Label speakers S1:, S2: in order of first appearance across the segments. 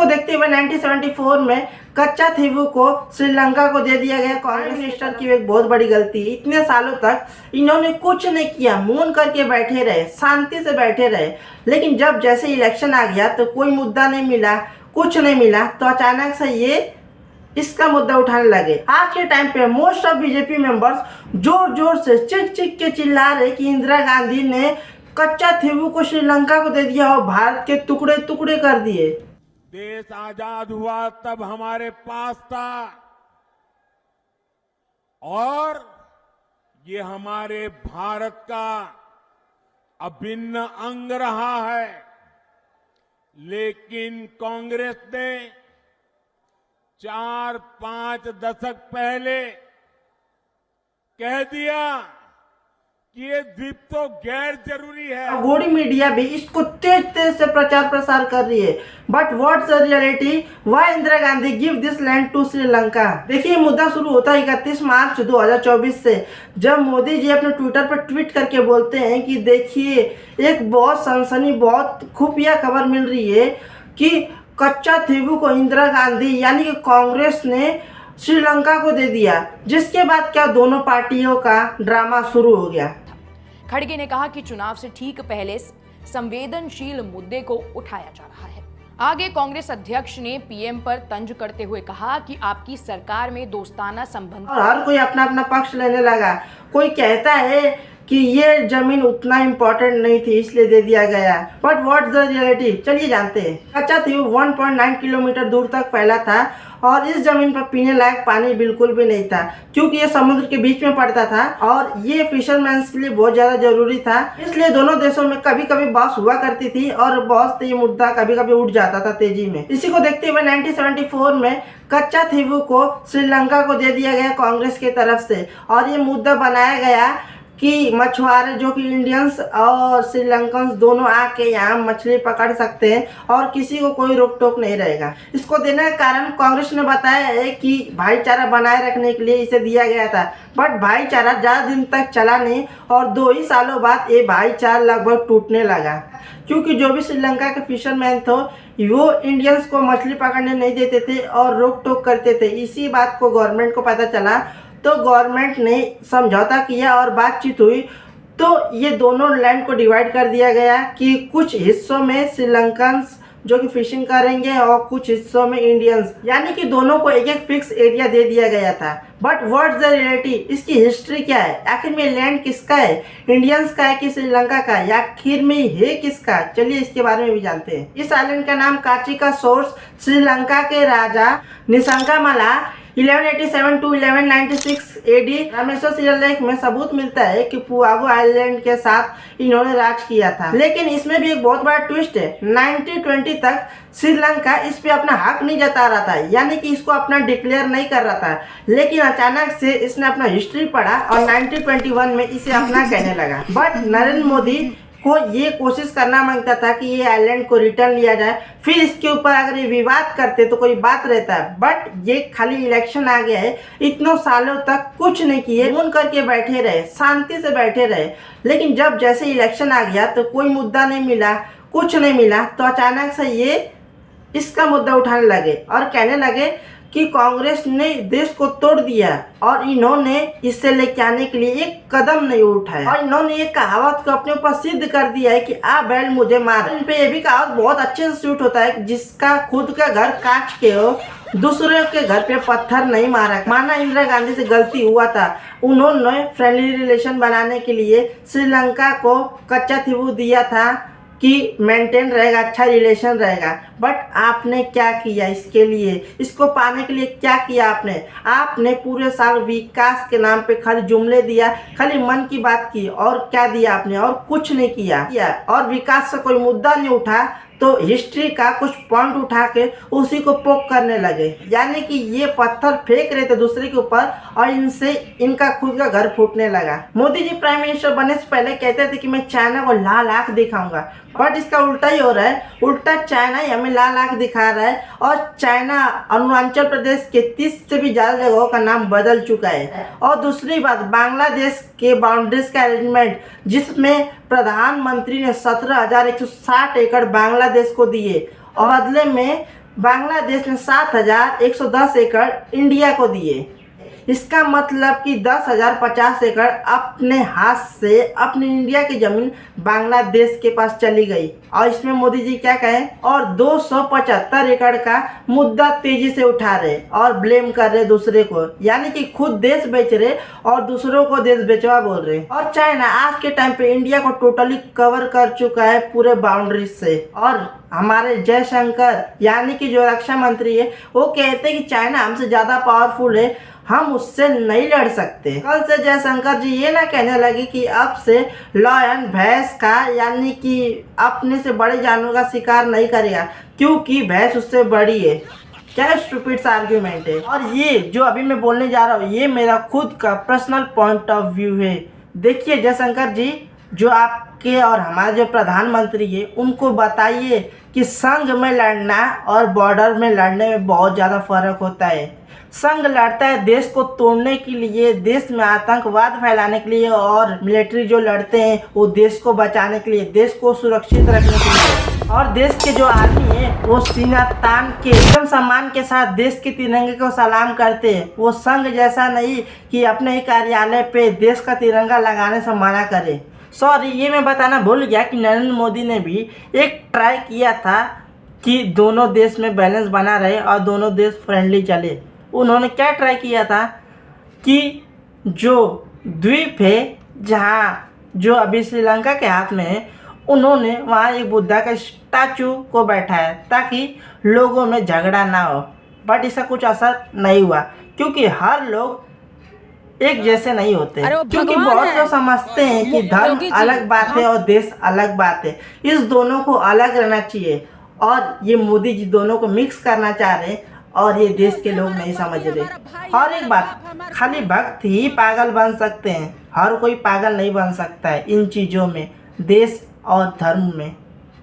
S1: इसको देखते हुए 1974 में कच्चा थीवू को श्रीलंका को दे दिया गया। कांग्रेस मिनिस्टर की एक बहुत बड़ी गलती, इतने सालों तक इन्होंने कुछ नहीं किया, मौन करके बैठे रहे, शांति से बैठे रहे। लेकिन जब जैसे इलेक्शन आ गया तो कोई मुद्दा नहीं मिला, कुछ नहीं मिला, तो अचानक से ये इसका मुद्दा उठाने लगे। आज के टाइम पे मोस्ट ऑफ बीजेपी मेंबर्स जोर जोर से चिक चिक के चिल्ला रहे कि इंदिरा गांधी ने कच्चा थीवू को श्रीलंका को दे दिया और भारत के टुकड़े टुकड़े कर दिए।
S2: देश आजाद हुआ तब हमारे पास था और ये हमारे भारत का अभिन्न अंग रहा है, लेकिन कांग्रेस ने 4-5 दशक पहले कह दिया कि ये द्वीप तो गैर जरूरी है।
S1: गोड़ी मीडिया भी इसको तेज तेज से प्रचार प्रसार कर रही है। But what's the reality, why Indira Gandhi give this land to Sri Lanka. देखिए मुद्दा शुरू होता है 31 मार्च 2024 से, जब मोदी जी अपने ट्विटर पर ट्वीट करके बोलते हैं कि देखिए एक बहुत सनसनी, बहुत खुफिया खबर मिल रही है कि कच्चा थीवू को इंदिरा गांधी यानी कि कांग्रेस ने श्रीलंका को दे दिया। जिसके बाद क्या दोनों पार्टियों का ड्रामा शुरू हो गया।
S3: खड़गे ने कहा कि चुनाव से ठीक पहले संवेदनशील मुद्दे को उठाया जा रहा है। आगे कांग्रेस अध्यक्ष ने पीएम पर तंज करते हुए कहा कि आपकी सरकार में दोस्ताना संबंध।
S1: हर कोई अपना अपना पक्ष लेने लगा। कोई कहता है कि ये जमीन उतना इम्पोर्टेंट नहीं थी इसलिए दे दिया गया। बट व्हाट्स द रियलिटी, चलिए जानते हैं। कच्चा थीवू 1.9 किलोमीटर दूर तक फैला था और इस जमीन पर पीने लायक पानी बिल्कुल भी नहीं था, क्योंकि ये समुद्र के बीच में पड़ता था और ये फिशरमैन्स के लिए बहुत ज्यादा जरूरी था। इसलिए दोनों देशों में कभी कभी बहस हुआ करती थी और बहस से ये मुद्दा कभी कभी उठ जाता था तेजी में। इसी को देखते हुए 1974 में कच्चा थीवू को श्रीलंका को दे दिया गया कांग्रेस की तरफ से, और ये मुद्दा बनाया गया कि मछुआरे जो कि इंडियंस और श्रीलंकन्स दोनों आके यहाँ मछली पकड़ सकते हैं और किसी को कोई रोक टोक नहीं रहेगा। इसको देने का कारण कांग्रेस ने बताया है कि भाईचारा बनाए रखने के लिए इसे दिया गया था। बट भाईचारा ज़्यादा दिन तक चला नहीं और 2 ही सालों बाद ये भाईचारा लगभग टूटने लगा, क्योंकि जो भी श्रीलंका के फिशरमैन थे वो इंडियंस को मछली पकड़ने नहीं देते थे और रोक टोक करते थे। इसी बात को गवर्नमेंट को पता चला तो गवर्नमेंट ने समझौता किया और बातचीत हुई, तो ये दोनों लैंड को डिवाइड कर दिया गया कि कुछ हिस्सों में श्रीलंकन्स जो कि फिशिंग करेंगे और कुछ हिस्सों में इंडियंस, यानी कि दोनों को एक एक फिक्स एरिया दे दिया गया था। बट व्हाट्स द रियलिटी, इसकी हिस्ट्री क्या है, आखिर में लैंड किसका है, इंडियंस का है कि श्रीलंका का, या आखिर में है किसका, चलिए इसके बारे में भी जानते हैं। इस आइलैंड का नाम काची का सोर्स श्रीलंका के राजा निसंगामाला 1187 to 1196 एडी रामेश्वर शिलालेख में सबूत मिलता है कि पुआगो आइलैंड के साथ इन्होंने राज किया था। लेकिन इसमें भी एक बहुत बड़ा ट्विस्ट है। 1920 तक श्रीलंका इस पे अपना हक नहीं जता रहा था, यानी कि इसको अपना डिक्लेयर नहीं कर रहा था। लेकिन अचानक से इसने अपना हिस्ट्री पढ़ा और 1921 में इसे अपना कहने लगा। बट नरेंद्र मोदी को ये कोशिश करना मांगता था कि ये आइलैंड को रिटर्न लिया जाए, फिर इसके ऊपर अगर ये विवाद करते तो कोई बात रहता है। बट ये खाली इलेक्शन आ गया है, इतनों सालों तक कुछ नहीं किए, मौन करके बैठे रहे, शांति से बैठे रहे। लेकिन जब जैसे इलेक्शन आ गया तो कोई मुद्दा नहीं मिला, कुछ नहीं मिला, तो अचानक से ये इसका मुद्दा उठाने लगे और कहने लगे कि कांग्रेस ने देश को तोड़ दिया और इन्होंने इससे लेके आने के लिए एक कदम नहीं उठाया। और इन्होंने ये कहावत को अपने ऊपर सिद्ध कर दिया है कि आ बैल मुझे मार। इन पे ये भी कहावत बहुत अच्छे से सूट होता है, जिसका खुद का घर काट के हो दूसरे के घर पे पत्थर नहीं मारा। माना इंदिरा गांधी से गलती हुआ था, उन्होंने फ्रेंडली रिलेशन बनाने के लिए श्रीलंका को कच्चा थीवू दिया था कि मेंटेन रहेगा, अच्छा रिलेशन रहेगा। बट आपने क्या किया इसके लिए, इसको पाने के लिए क्या किया आपने पूरे साल विकास के नाम पे खाली जुमले दिया, खाली मन की बात की, और क्या दिया आपने, और कुछ नहीं किया। और विकास से कोई मुद्दा नहीं उठा तो हिस्ट्री का कुछ पॉइंट उठा के उसी को पोक करने लगे, यानी कि ये पत्थर फेंक रहे थे दूसरे के ऊपर और इनसे इनका खुद का घर फूटने लगा। मोदी जी प्राइम मिनिस्टर बनने से पहले कहते थे कि मैं चाइना को लाल आंख दिखाऊंगा, बट इसका उल्टा ही हो रहा है। उल्टा चाइना ही हमें लाल आंख दिखा रहा है और चाइना अरुणाचल प्रदेश के 30 से भी ज्यादा जगहों का नाम बदल चुका है। और दूसरी बात, बांग्लादेश के बाउंड्रीज का अरेंजमेंट, जिसमें प्रधानमंत्री ने 17,160 एकड़ बांग्लादेश को दिए और बदले में बांग्लादेश ने 7,110 एकड़ इंडिया को दिए। इसका मतलब कि 10,050 एकड़ अपने हाथ से अपनी इंडिया की जमीन बांग्लादेश के पास चली गई। और इसमें मोदी जी क्या कहें, और 275 एकड़ का मुद्दा तेजी से उठा रहे और ब्लेम कर रहे दूसरे को, यानी कि खुद देश बेच रहे और दूसरों को देश बेचवा बोल रहे। और चाइना आज के टाइम पे इंडिया को टोटली कवर कर चुका है पूरे बाउंड्री से। और हमारे जयशंकर यानी कि जो रक्षा मंत्री है वो कहते हैं कि चाइना हमसे ज़्यादा पावरफुल है, हम उससे नहीं लड़ सकते। कल से जयशंकर जी ये ना कहने लगे कि अब से लायन भैंस का यानी कि अपने से बड़े जानवर का शिकार नहीं करेगा क्योंकि भैंस उससे बड़ी है। क्या स्टूपिड आर्ग्यूमेंट है। और ये जो अभी मैं बोलने जा रहा हूँ ये मेरा खुद का पर्सनल पॉइंट ऑफ व्यू है। देखिए जयशंकर जी, जो आपके और हमारे जो प्रधानमंत्री है उनको बताइए कि संघ में लड़ना और बॉर्डर में लड़ने में बहुत ज़्यादा फर्क होता है। संघ लड़ता है देश को तोड़ने के लिए, देश में आतंकवाद फैलाने के लिए, और मिलिट्री जो लड़ते हैं वो देश को बचाने के लिए, देश को सुरक्षित रखने के लिए। और देश के जो आर्मी है वो सीना तान के एकदम सम्मान के साथ देश के तिरंगे को सलाम करते हैं। वो संघ जैसा नहीं कि अपने ही कार्यालय पे देश का तिरंगा लगाने से मना करे। सॉरी, ये मैं बताना भूल गया कि नरेंद्र मोदी ने भी एक ट्राई किया था कि दोनों देश में बैलेंस बना रहे और दोनों देश फ्रेंडली चले। उन्होंने क्या ट्राई किया था कि जो द्वीप है जहाँ जो अभी श्रीलंका के हाथ में है, उन्होंने वहाँ एक बुद्धा का स्टैचू को बैठाया ताकि लोगों में झगड़ा ना हो। बट इसका कुछ असर नहीं हुआ क्योंकि हर लोग एक जैसे नहीं होते, क्योंकि बहुत लोग समझते हैं कि धर्म अलग बात है और देश अलग बात है। इस दोनों को अलग रहना चाहिए और ये मोदी जी दोनों को मिक्स करना चाह रहे हैं और ये देश के लोग नहीं समझ रहे। और एक बात, खाली भक्त ही पागल बन सकते हैं, हर कोई पागल नहीं बन सकता है इन चीज़ों में, देश और धर्म में।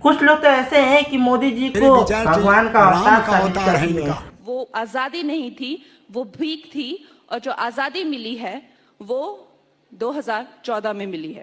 S1: कुछ लोग तो ऐसे हैं कि मोदी जी को भगवान का अवतार साबित कर दिए हैं।
S4: वो आज़ादी नहीं थी, वो भीख थी, और जो आज़ादी मिली है वो 2014 में मिली है।